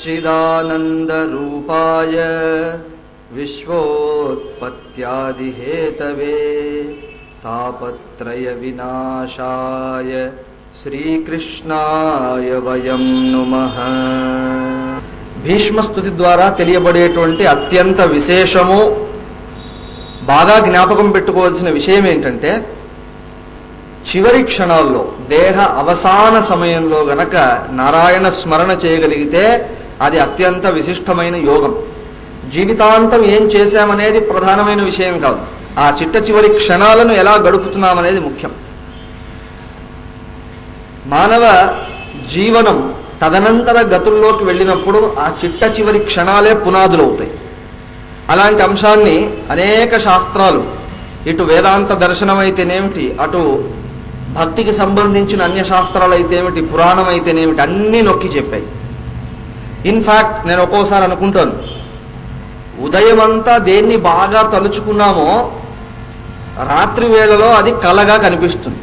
सच्चिदानन्दरूपाय विश्वोत्पत्त्यादिहेतवे तापत्रयविनाशाय శ్రీకృష్ణాయ వయం నమః. భీష్మస్తుతి ద్వారా తెలియబడేటువంటి అత్యంత విశేషము, బాగా జ్ఞాపకం పెట్టుకోవాల్సిన విషయం ఏంటంటే, చివరి క్షణాల్లో దేహ అవసాన సమయంలో గనక నారాయణ స్మరణ చేయగలిగితే అది అత్యంత విశిష్టమైన యోగం. జీవితాంతం ఏం చేశామనేది ప్రధానమైన విషయం కాదు, ఆ చిట్ట చివరి క్షణాలను ఎలా గడుపుతున్నామనేది ముఖ్యం. మానవ జీవనం తదనంతర గతుల్లోకి వెళ్ళినప్పుడు ఆ చిట్ట చివరి క్షణాలే పునాదులు అవుతాయి. అలాంటి అంశాన్ని అనేక శాస్త్రాలు, ఇటు వేదాంత దర్శనం అయితేనేమిటి, అటు భక్తికి సంబంధించిన అన్య శాస్త్రాలు అయితేనేమిటి, పురాణం అయితేనేమిటి, అన్నీ నొక్కి చెప్పాయి. ఇన్ఫ్యాక్ట్ నేను ఒక్కోసారి అనుకుంటాను, ఉదయమంతా దేన్ని బాగా తలుచుకున్నామో రాత్రి వేళలో అది కలగా కనిపిస్తుంది.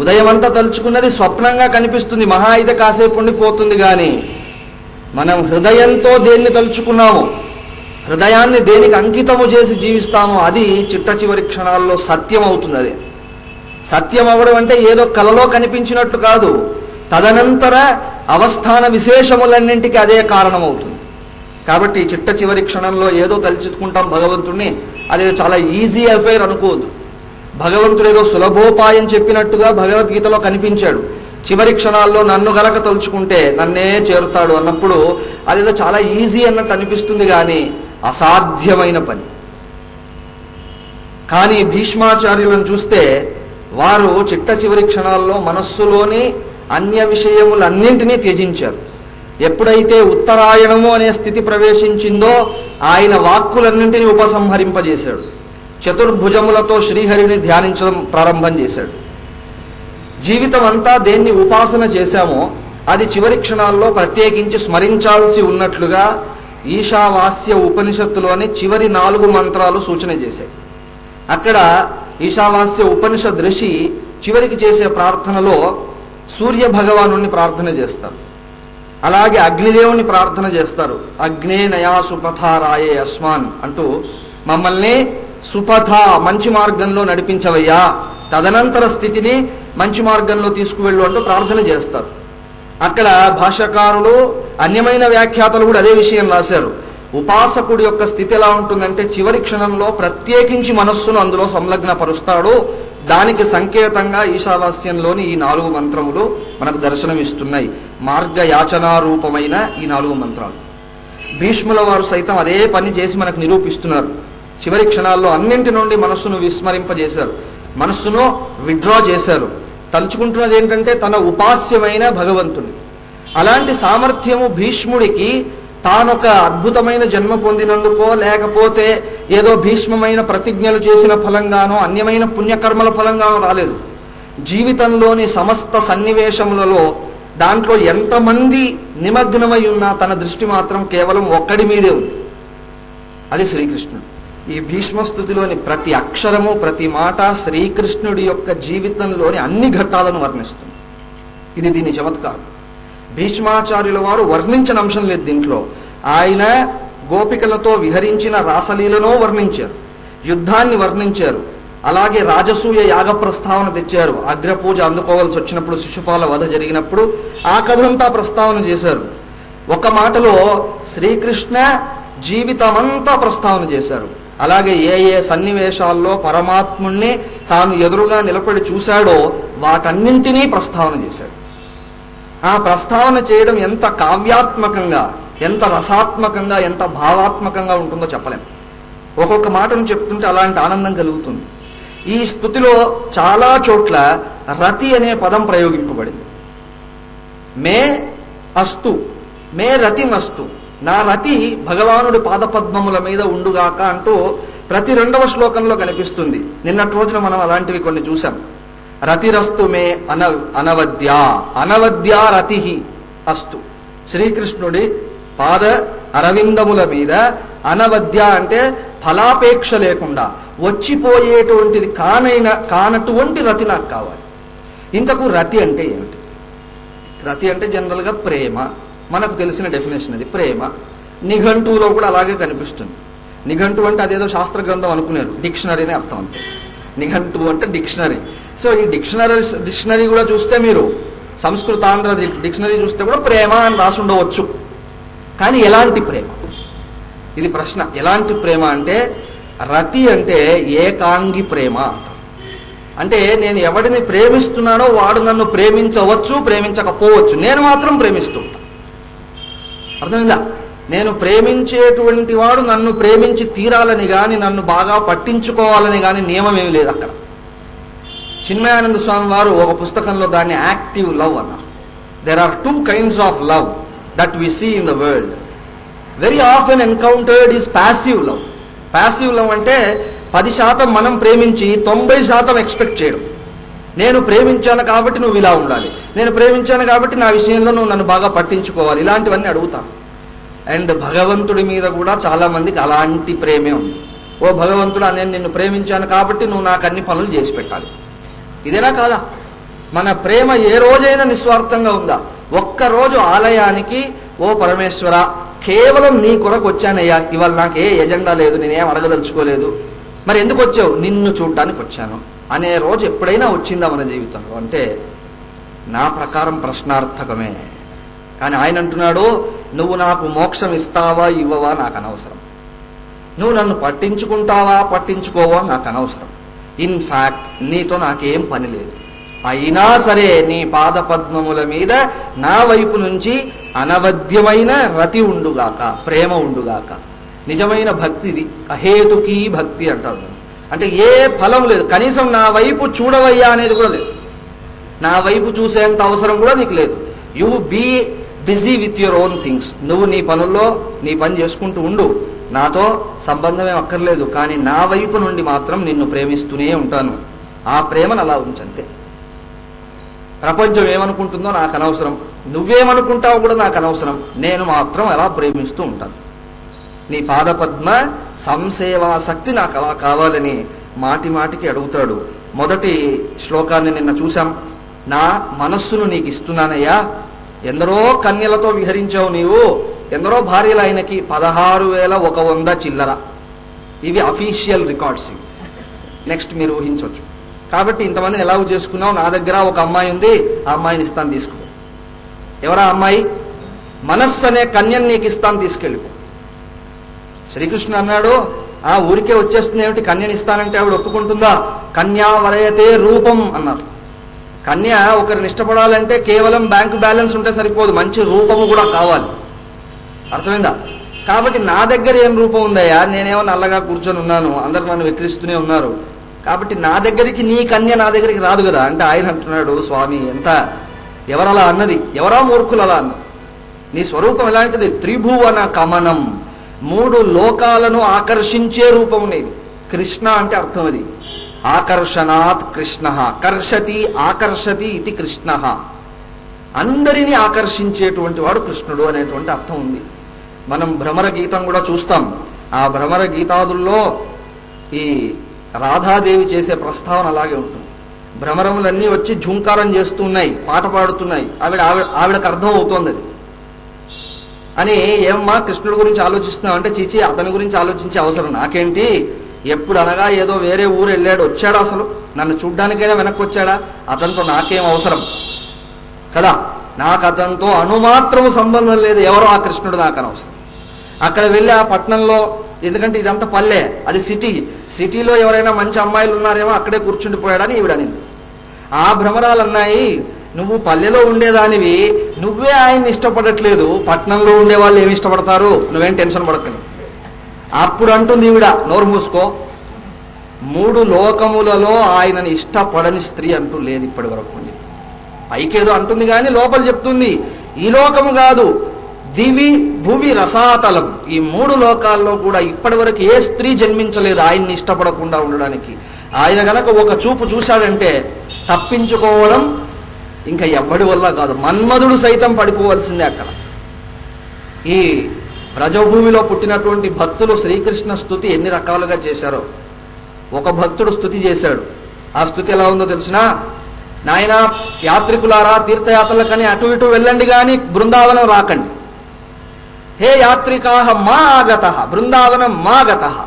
ఉదయమంతా తలుచుకున్నది స్వప్నంగా కనిపిస్తుంది, మహా అయితే కాసేపు ఉండిపోతుంది. కానీ మనం హృదయంతో దేన్ని తలుచుకున్నామో, హృదయాన్ని దేనికి అంకితము చేసి జీవిస్తామో అది చిట్ట చివరి క్షణాల్లో సత్యం అవుతుంది. అదే సత్యం అవ్వడం అంటే ఏదో కలలో కనిపించినట్టు కాదు, తదనంతర అవస్థాన విశేషములన్నింటికి అదే కారణమవుతుంది. కాబట్టి చిట్ట చివరి క్షణంలో ఏదో తలుచుకుంటాం భగవంతుణ్ణి, అదే చాలా ఈజీ అఫైర్ అనుకోవద్దు. భగవంతుడు ఏదో సులభోపాయం చెప్పినట్టుగా భగవద్గీతలో కనిపించాడు. చివరి క్షణాల్లో నన్ను గలక తలుచుకుంటే నన్నే చేరుతాడు అన్నప్పుడు అదేదో చాలా ఈజీ అన్నట్టు అనిపిస్తుంది, కానీ అసాధ్యమైన పని. కానీ భీష్మాచార్యులను చూస్తే వారు చిట్ట చివరి క్షణాల్లో మనస్సులోని అన్య విషయములన్నింటినీ త్యజించారు. ఎప్పుడైతే ఉత్తరాయణము అనే స్థితి ప్రవేశించిందో ఆయన వాక్కులన్నింటినీ ఉపసంహరింపజేశాడు. చతుర్భుజములతో శ్రీహరిని ధ్యానించడం ప్రారంభం చేశాడు. జీవితం అంతా దేన్ని ఉపాసన చేశామో అది చివరి క్షణాల్లో ప్రత్యేకించి స్మరించాల్సి ఉన్నట్లుగా ఈశావాస్య ఉపనిషత్తులోని చివరి 4 మంత్రాలు సూచన చేశాయి. అక్కడ ఈశావాస్య ఉపనిషద్ ఋషి చివరికి చేసే ప్రార్థనలో సూర్య భగవాను ప్రార్థన చేస్తారు, అలాగే అగ్నిదేవుని ప్రార్థన చేస్తారు. అగ్నే నయా సుపథారాయే అస్మాన్ అంటూ మమ్మల్ని సుపథ మంచి మార్గంలో నడిపించవయ్యా, తదనంతర స్థితిని మంచి మార్గంలో తీసుకువెళ్ళు అంటూ ప్రార్థన చేస్తారు. అక్కడ భాష్యకారులు అన్యమైన వ్యాఖ్యాతలు కూడా అదే విషయం రాశారు. ఉపాసకుడి యొక్క స్థితి ఎలా ఉంటుందంటే చివరి క్షణంలో ప్రత్యేకించి మనస్సును అందులో సంలగ్నపరుస్తాడు. దానికి సంకేతంగా ఈశావాస్యంలోని ఈ 4 మంత్రములు మనకు దర్శనమిస్తున్నాయి. మార్గయాచనారూపమైన ఈ 4 మంత్రాలు భీష్ముల వారు సైతం అదే పని చేసి మనకు నిరూపిస్తున్నారు. చివరి క్షణాల్లో అన్నింటి నుండి మనస్సును విస్మరింపజేశారు, మనస్సును విత్డ్రా చేశారు. తలుచుకుంటున్నది ఏంటంటే తన ఉపాస్యమైన భగవంతుని. అలాంటి సామర్థ్యము భీష్ముడికి తానొక అద్భుతమైన జన్మ పొందినందుకో, లేకపోతే ఏదో భీష్మమైన ప్రతిజ్ఞలు చేసిన ఫలంగానో, అన్యమైన పుణ్యకర్మల ఫలంగానో రాలేదు. జీవితంలోని సమస్త సన్నివేశములలో దాంట్లో ఎంతమంది నిమగ్నమై ఉన్నా తన దృష్టి మాత్రం కేవలం ఒక్కడి మీదే ఉంది, అది శ్రీకృష్ణుడు. ఈ భీష్మస్తుతిలోని ప్రతి అక్షరము, ప్రతి మాట శ్రీకృష్ణుడి యొక్క జీవితంలోని అన్ని ఘట్టాలను వర్ణిస్తుంది. ఇది దీని చమత్కారం. భీష్మాచార్యుల వారు వర్ణించిన అంశం లేదు దీంట్లో. ఆయన గోపికలతో విహరించిన రాసలీలను వర్ణించారు, యుద్ధాన్ని వర్ణించారు, అలాగే రాజసూయ యాగ ప్రస్తావన తెచ్చారు. అగ్రపూజ అందుకోవాల్సి వచ్చినప్పుడు, శిశుపాల వధ జరిగినప్పుడు ఆ కథంతా ప్రస్తావన చేశారు. ఒక మాటలో శ్రీకృష్ణ జీవితమంతా ప్రస్తావన చేశారు. అలాగే ఏ ఏ సన్నివేశాల్లో పరమాత్ముణ్ణి తాను ఎదురుగా నిలబడి చూశాడో వాటన్నింటినీ ప్రస్తావన చేశాడు. ఆ ప్రస్తావన చేయడం ఎంత కావ్యాత్మకంగా, ఎంత రసాత్మకంగా, ఎంత భావాత్మకంగా ఉంటుందో చెప్పలేం. ఒక్కొక్క మాటను చెప్తుంటే అలాంటి ఆనందం కలుగుతుంది. ఈ స్తుతిలో చాలా చోట్ల రతి అనే పదం ప్రయోగింపబడింది. మే అస్తు, మే రతిమస్తు, నా రతి భగవానుడి పాదపద్మముల మీద ఉండుగాక అంటూ ప్రతి 2వ శ్లోకంలో కనిపిస్తుంది. నిన్నటి రోజున మనం అలాంటివి కొన్ని చూసాం. రతిరస్తు మే అనవద్యా, అనవద్యా రతి అస్తు. శ్రీకృష్ణుడి పాద అరవిందముల మీద అనవద్య అంటే ఫలాపేక్ష లేకుండా వచ్చిపోయేటువంటిది కానటువంటి రతి నాకు కావాలి. ఇంతకు రతి అంటే ఏమిటి? రతి అంటే జనరల్గా ప్రేమ, మనకు తెలిసిన డెఫినేషన్ అది ప్రేమ. నిఘంటువులో కూడా అలాగే కనిపిస్తుంది. నిఘంటు అంటే అదేదో శాస్త్ర గ్రంథం అనుకున్నారు, డిక్షనరీ అని అర్థం అంతే. నిఘంటు అంటే డిక్షనరీ. సో ఈ డిక్షనరీ కూడా చూస్తే మీరు సంస్కృతాంధ్ర డిక్షనరీ చూస్తే కూడా ప్రేమ అని రాసి ఉండవచ్చు. కానీ ఎలాంటి ప్రేమ, ఇది ప్రశ్న. ఎలాంటి ప్రేమ అంటే రతి అంటే ఏకాంగి ప్రేమ అంటారు. అంటే నేను ఎవడిని ప్రేమిస్తున్నానో వాడు నన్ను ప్రేమించవచ్చు, ప్రేమించకపోవచ్చు, నేను మాత్రం ప్రేమిస్తూ ఉంటా. అర్థమైందా? నేను ప్రేమించేటువంటి వాడు నన్ను ప్రేమించి తీరాలని కానీ నన్ను బాగా పట్టించుకోవాలని కానీ నియమం ఏమి లేదు అక్కడ. చిన్మయానంద స్వామి వారు ఒక పుస్తకంలో దాన్ని యాక్టివ్ లవ్ అన్నారు. There are 2 kinds of love that we see in the world. Very often encountered is passive love. Passive love అంటే 10% మనం ప్రేమించి 90% ఎక్స్పెక్ట్ చేయడం. నేను ప్రేమించాను కాబట్టి నువ్వు ఇలా ఉండాలి, నేను ప్రేమించాను కాబట్టి నా విషయంలో నువ్వు నన్ను బాగా పట్టించుకోవాలి, ఇలాంటివన్నీ అడుగుతాను. అండ్ భగవంతుడి మీద కూడా చాలా మందికి అలాంటి ప్రేమే ఉంది. ఓ భగవంతుడా, నేను నిన్ను ప్రేమించాను కాబట్టి నువ్వు నాకు అన్ని పనులు చేసి పెట్టాలి. ఇదేనా కాదా? మన ప్రేమ ఏ రోజైనా నిస్వార్థంగా ఉందా? ఒక్కరోజు ఆలయానికి ఓ పరమేశ్వర కేవలం నీ కొరకు వచ్చానయ్యా, ఇవాళ నాకు ఏ ఎజెండా లేదు, నేనేం అడగదలుచుకోలేదు, మరి ఎందుకు వచ్చావు? నిన్ను చూడ్డానికి వచ్చాను అనే రోజు ఎప్పుడైనా వచ్చిందా మన జీవితంలో? అంటే నా ప్రకారం ప్రశ్నార్థకమే. కానీ ఆయన అంటున్నాడు, నువ్వు నాకు మోక్షం ఇస్తావా ఇవ్వవా నాకు అనవసరం, నువ్వు నన్ను పట్టించుకుంటావా పట్టించుకోవా నాకు అనవసరం, ఇన్ఫ్యాక్ట్ నీతో నాకేం పని లేదు, అయినా సరే నీ పాద పద్మముల మీద నా వైపు నుంచి అనవద్యమైన రతి ఉండుగాక, ప్రేమ ఉండుగాక. నిజమైన భక్తి ఇది, అహేతుకీ భక్తి అంటారు. అంటే ఏ ఫలం లేదు, కనీసం నా వైపు చూడవయ్యా అనేది కూడా లేదు, నా వైపు చూసేంత అవసరం కూడా నీకు లేదు. You be busy with your own things. నువ్వు నీ పనుల్లో నీ పని చేసుకుంటూ ఉండు, నాతో సంబంధమేం అక్కర్లేదు, కానీ నా వైపు నుండి మాత్రం నిన్ను ప్రేమిస్తూనే ఉంటాను. ఆ ప్రేమను అలా ఉంచంతే. ప్రపంచం ఏమనుకుంటుందో నాకు అనవసరం, నువ్వేమనుకుంటావో కూడా నాకు అనవసరం, నేను మాత్రం అలా ప్రేమిస్తూ ఉంటాను. నీ పాదపద్మ సంసేవాసక్తి నాకు అలా కావాలని మాటి మాటికి అడుగుతాడు. మొదటి శ్లోకాన్ని నిన్న చూశాం. నా మనస్సును నీకు ఇస్తున్నానయ్యా, ఎందరో కన్యలతో విహరించావు నీవు, ఎందరో భార్యలు ఆయనకి 16,100 చిల్లర. ఇవి అఫీషియల్ రికార్డ్స్. ఇవి నెక్స్ట్ మీరు ఊహించవచ్చు. కాబట్టి ఇంతమందిని ఎలాగో చేసుకున్నావు, నా దగ్గర ఒక అమ్మాయి ఉంది, ఆ అమ్మాయిని ఇస్తాను తీసుకో. ఎవరా అమ్మాయి? మనస్సు అనే కన్యను నీకు ఇస్తాను, తీసుకెళ్ళిపో. శ్రీకృష్ణుడు అన్నాడు, ఆ ఊరికే వచ్చేస్తుంది ఏమిటి, కన్యని ఇస్తానంటే ఆవిడ ఒప్పుకుంటుందా? కన్యా వరయతే రూపం అన్నారు. కన్య ఒకరిని ఇష్టపడాలంటే కేవలం బ్యాంకు బ్యాలెన్స్ ఉంటే సరిపోదు, మంచి రూపము కూడా కావాలి. అర్థమైందా? కాబట్టి నా దగ్గర ఏం రూపం ఉందయ్యా, నేనేమో నల్లగా కూర్చొని ఉన్నాను, అందరు నన్ను విక్రిస్తూనే ఉన్నారు, కాబట్టి నా దగ్గరికి నీ కన్య నా దగ్గరికి రాదు కదా. అంటే ఆయన అంటున్నాడు, స్వామి ఎంత, ఎవరలా అన్నది, ఎవరా మూర్ఖులు అలా అన్నది, నీ స్వరూపం ఎలాంటిది? త్రిభువన కమనం, 3 లోకాలను ఆకర్షించే రూపం అనేది. కృష్ణ అంటే అర్థం అది, ఆకర్షణాత్ కృష్ణ, కర్షతి ఆకర్షతి ఇది కృష్ణ, అందరినీ ఆకర్షించేటువంటి వాడు కృష్ణుడు అనేటువంటి అర్థం ఉంది. మనం భ్రమర గీతం కూడా చూస్తాం. ఆ భ్రమర గీతాదుల్లో ఈ రాధాదేవి చేసే ప్రస్తావన అలాగే ఉంటుంది. భ్రమరములన్నీ వచ్చి ఝుంకారం చేస్తూ ఉన్నాయి, పాట పాడుతున్నాయి, ఆవిడకు అర్థం అవుతోంది అది అని. ఏమ్మా కృష్ణుడి గురించి ఆలోచిస్తున్నావు అంటే, చీచి అతని గురించి ఆలోచించే అవసరం నాకేంటి, ఎప్పుడు అనగా ఏదో వేరే ఊరు వెళ్ళాడు, వచ్చాడా అసలు నన్ను చూడ్డానికైనా వెనక్కి వచ్చాడా, అతనితో నాకేం అవసరం కదా, నాకు అతనితో అణుమాత్రము సంబంధం లేదు, ఎవరో ఆ కృష్ణుడు నాకు అనవసరం. అక్కడ వెళ్ళి ఆ పట్టణంలో, ఎందుకంటే ఇదంతా పల్లె, అది సిటీ, సిటీలో ఎవరైనా మంచి అమ్మాయిలు ఉన్నారేమో అక్కడే కూర్చుండిపోయాడని ఈవిడనింది. ఆ భ్రమరాలు అన్నాయి, నువ్వు పల్లెలో ఉండేదానివి, నువ్వే ఆయన్ని ఇష్టపడట్లేదు, పట్టణంలో ఉండేవాళ్ళు ఏమి ఇష్టపడతారు, నువ్వేం టెన్షన్ పడక్కని. అప్పుడు అంటుంది ఈవిడ, నోరు మూసుకో, 3 లోకములలో ఆయనని ఇష్టపడని స్త్రీ అంటూ లేదు ఇప్పటి వరకు అని. పైకేదో అంటుంది కానీ లోపల చెప్తుంది, ఈ లోకము కాదు, దివి భువి రసాతలం, ఈ 3 లోకాల్లో కూడా ఇప్పటి వరకు ఏ స్త్రీ జన్మించలేదు ఆయన్ని ఇష్టపడకుండా ఉండడానికి. ఆయన గనక ఒక చూపు చూశాడంటే తప్పించుకోవడం ఇంకా ఎవ్వడి వల్ల కాదు, మన్మధుడు సైతం పడిపోవలసిందే అక్కడ. ఈ బ్రజభూమిలో పుట్టినటువంటి భక్తులు శ్రీకృష్ణ స్తుతి ఎన్ని రకాలుగా చేశారో. ఒక భక్తుడు స్తుతి చేశాడు, ఆ స్తుతి ఎలా ఉందో తెలిసినా, నాయనా యాత్రికులారా తీర్థయాత్రలకని అటు ఇటు వెళ్ళండి కానీ బృందావనం రాకండి, హే యాత్రికాహ మా ఆగతః బృందావనం మా గతః.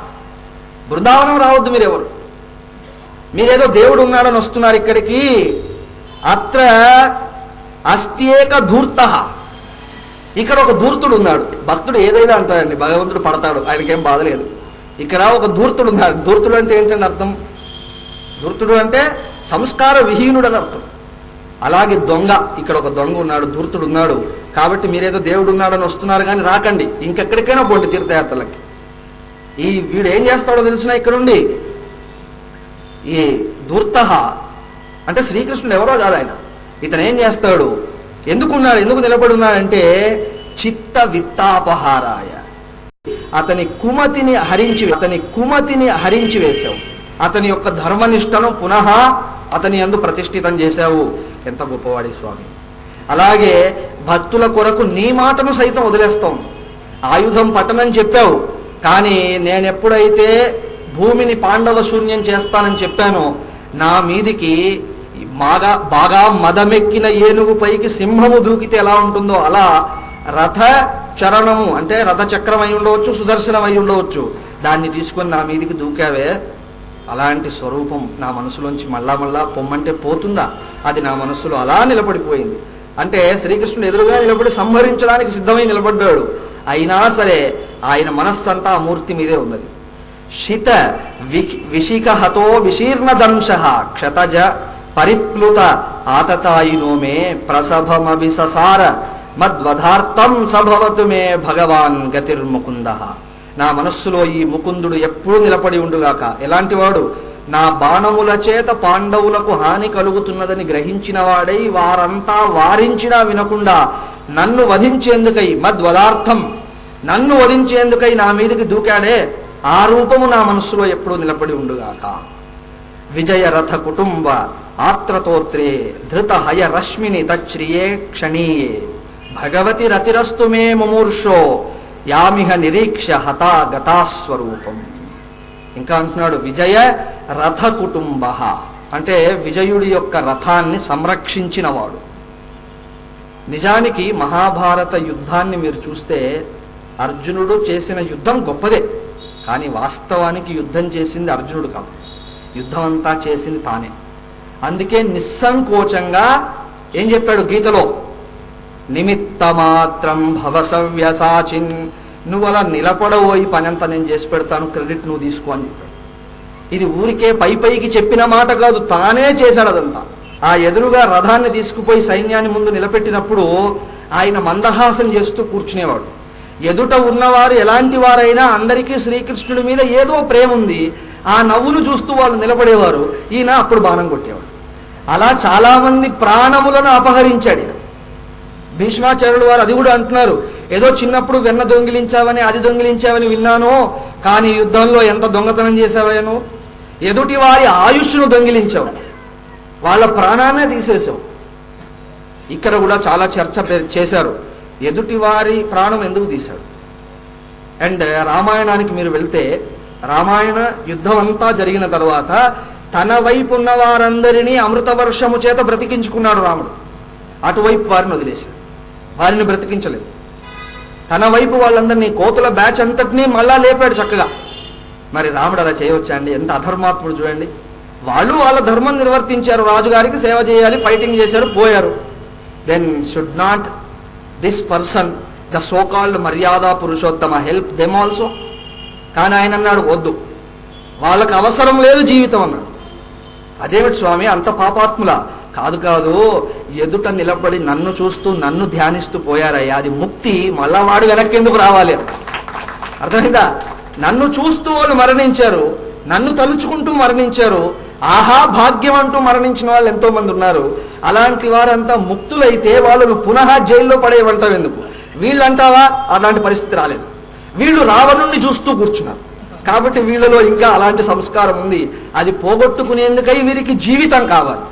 బృందావనం రావద్దు మీరెవరు, మీరేదో దేవుడు ఉన్నాడని వస్తున్నారు ఇక్కడికి. అత్ర అస్త్యేక ధూర్తః, ఇక్కడ ఒక ధూర్తుడు ఉన్నాడు. భక్తుడు ఏదైనా అంటాడండి, భగవంతుడు పడతాడు, ఆయనకేం బాధ లేదు. ఇక్కడ ఒక ధూర్తుడు ఉన్నాడు. ధూర్తుడు అంటే ఏంటంటే అర్థం, ధూర్తుడు అంటే సంస్కార విహీనుడు అని అర్థం. అలాగే దొంగ, ఇక్కడ ఒక దొంగ ఉన్నాడు, ధూర్తుడు ఉన్నాడు. కాబట్టి మీరేదో దేవుడు ఉన్నాడని వస్తున్నారు కానీ రాకండి, ఇంకెక్కడికైనా పోండి తీర్థయాత్రలకి. ఈ వీడు ఏం చేస్తాడో తెలిసిన ఇక్కడుండి, ఈ ధూర్తః అంటే శ్రీకృష్ణుడు ఎవరో కాదు ఆయన. ఇతను ఏం చేస్తాడు, ఎందుకు నిలబడి ఉన్నాడంటే చిత్త విత్తాపహారాయ, అతని కుమతిని హరించి వేశావు, అతని యొక్క ధర్మనిష్టను పునః అతని యందు ప్రతిష్ఠితం చేశావు. ఎంత గొప్పవాడి స్వామి. అలాగే భక్తుల కొరకు నీ మాటను సైతం వదిలేస్తాం. ఆయుధం పట్టనని చెప్పావు, కానీ నేనెప్పుడైతే భూమిని పాండవ శూన్యం చేస్తానని చెప్పానో, నా మీదికి బాగా మదమెక్కిన ఏనుగు పైకి సింహము దూకితే ఎలా ఉంటుందో అలా రథ చరణము అంటే రథ చక్రం అయి ఉండవచ్చు, సుదర్శనం అయి ఉండవచ్చు, దాన్ని తీసుకొని నా మీదికి దూకావే. అలాంటి స్వరూపం నా మనసులోంచి మళ్ళా పొమ్మంటే పోతుందా? అది నా మనస్సులో అలా నిలబడిపోయింది. అంటే శ్రీకృష్ణుడు ఎదురుగా నిలబడి సంహరించడానికి సిద్ధమై నిలబడ్డాడు. అయినా సరే ఆయన మనస్సంతా ఆ మూర్తి మీదే ఉన్నది. శిత విశిఖహతో విశీర్ణ దంశ క్షతజ పరిప్లుత ఆతతాయినో మే ప్రసభమభిససార మద్వధార్థం సభవతు మే భగవాన్ గతిర్ముకుంద. నా మనస్సులో ఈ ముకుందుడు ఎప్పుడూ నిలబడి ఉండుగాక. ఎలాంటి వాడు, నా బాణముల చేత పాండవులకు హాని కలుగుతున్నదని గ్రహించిన వాడై వారంతా వారించినా వినకుండా నన్ను వధించేందుకై మద్వదార్థం నన్ను వధించేందుకై నా మీదకి దూకాడే, ఆ రూపము నా మనస్సులో ఎప్పుడూ నిలబడి ఉండుగాక. విజయ రథ కుటుంబ ఆత్రతోత్రే ధృత హయ రశ్మిని తచ్రియే క్షణీయే భగవతి రతిరస్తు మే ముమూర్షో యామిహ నిరీక్ష హతా గతాస్వరూపం. ఇంకా అంటున్నాడు విజయ రథ కుటుంబ అంటే విజయుడి యొక్క రథాన్ని సంరక్షించినవాడు. నిజానికి మహాభారత యుద్ధాన్ని మీరు చూస్తే అర్జునుడు చేసిన యుద్ధం గొప్పదే, కానీ వాస్తవానికి యుద్ధం చేసింది అర్జునుడు కాదు, యుద్ధం అంతా చేసింది తానే. అందుకే నిస్సంకోచంగా ఏం చెప్పాడు గీతలో, నిమిత్త మాత్రం భవసవ్యసాచిన్, నువ్వు అలా నిలబడవు, ఈ పని అంతా నేను చేసి పెడతాను, క్రెడిట్ నువ్వు తీసుకో అని చెప్పాడు. ఇది ఊరికే పైకి చెప్పిన మాట కాదు, తానే చేశాడు అదంతా. ఆ ఎదురుగా రథాన్ని తీసుకుపోయి సైన్యాన్ని ముందు నిలబెట్టినప్పుడు ఆయన మందహాసం చేస్తూ కూర్చునేవాడు. ఎదుట ఉన్నవారు ఎలాంటి వారైనా అందరికీ శ్రీకృష్ణుడి మీద ఏదో ప్రేమ ఉంది, ఆ నవ్వును చూస్తూ వాళ్ళు నిలబడేవారు, ఈయన అప్పుడు బాణం కొట్టేవాడు. అలా చాలామంది ప్రాణములను అపహరించాడు ఈయన. భీష్మాచార్యులు వారు అది కూడా అంటున్నారు, ఏదో చిన్నప్పుడు వెన్న దొంగిలించావని అది దొంగిలించావని విన్నాను, కానీ యుద్ధంలో ఎంత దొంగతనం చేశావను, ఎదుటి వారి ఆయుష్ను దొంగిలించావు, వాళ్ళ ప్రాణాన్నే తీసేసావు. ఇక్కడ కూడా చాలా చర్చ చేశారు, ఎదుటి వారి ప్రాణం ఎందుకు తీశాడు. అండ్ రామాయణానికి మీరు వెళ్తే రామాయణ యుద్ధం అంతా జరిగిన తర్వాత తన వైపు ఉన్న వారందరినీ అమృత వర్షము చేత బ్రతికించుకున్నాడు రాముడు. అటువైపు వారిని వదిలేశాడు, వారిని బ్రతికించలేదు. తన వైపు వాళ్ళందరినీ కోతుల బ్యాచ్ అంతటినీ మళ్ళా లేపాడు చక్కగా. మరి రాముడు అలా చేయవచ్చా అండి? ఎంత అధర్మాత్ముడు చూడండి. వాళ్ళు వాళ్ళ ధర్మం నిర్వర్తించారు, రాజుగారికి సేవ చేయాలి, ఫైటింగ్ చేశారు, పోయారు. Then should not this person the so called Maryada Purushottam help them also? కానీ ఆయన అన్నాడు వద్దు, వాళ్ళకు అవసరం లేదు జీవితం అన్నాడు. అదేమిటి స్వామి అంత పాపాత్ముల? కాదు, ఎదుట నిలబడి నన్ను చూస్తూ నన్ను ధ్యానిస్తూ పోయారయ్యా, అది ముక్తి. మళ్ళా వాడు వెనక్కి ఎందుకు రావాలి? అర్థమైందా? నన్ను చూస్తూ వాళ్ళు మరణించారు, నన్ను తలుచుకుంటూ మరణించారు, ఆహా భాగ్యం అంటూ మరణించిన వాళ్ళు ఎంతో మంది ఉన్నారు. అలాంటి వారంతా ముక్తులైతే వాళ్ళను పునః జైల్లో పడేయమంటావు ఎందుకు? వీళ్ళంటావా అలాంటి పరిస్థితి రాలేదు, వీళ్ళు రావణుణ్ణి చూస్తూ కూర్చున్నారు. కాబట్టి వీళ్ళలో ఇంకా అలాంటి సంస్కారం ఉంది, అది పోగొట్టుకునేందుకై వీరికి జీవితం కావాలి.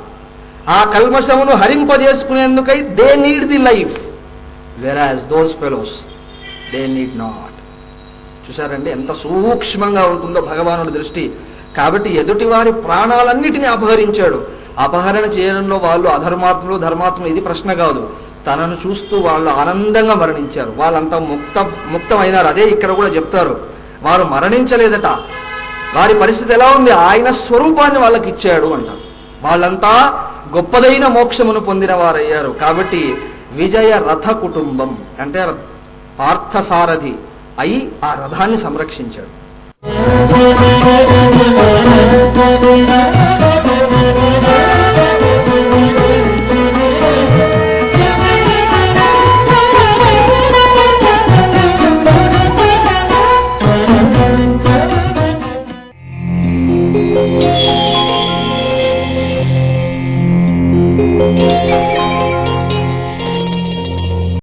ఆ కల్మషమును హరింపజేసుకునేందుకై దే నీడ్ ది లైఫ్, వెరాజ్ those fellows they need not. చూసారండి ఎంత సూక్ష్మంగా ఉంటుందో భగవానుడి దృష్టి. కాబట్టి ఎదుటి వారి ప్రాణాలన్నిటినీ అపహరించాడు. అపహరణ చేయడంలో వాళ్ళు అధర్మాత్ములు ధర్మాత్ములు ఇది ప్రశ్న కాదు. తనను చూస్తూ వాళ్ళు ఆనందంగా మరణించారు. వాళ్ళంతా ముక్తమైనారు. అదే ఇక్కడ కూడా చెప్తారు, వారు మరణించలేదట. వారి పరిస్థితి ఎలా ఉంది? ఆయన స్వరూపాన్ని వాళ్ళకి ఇచ్చాడు అంటారు. వాళ్ళంతా గొప్పదైన మోక్షమును పొందిన వారయ్యారు. కాబట్టి విజయ రథ కుటుంబం అంటే పార్థసారథి అయి ఆ రథాన్ని సంరక్షించాడు.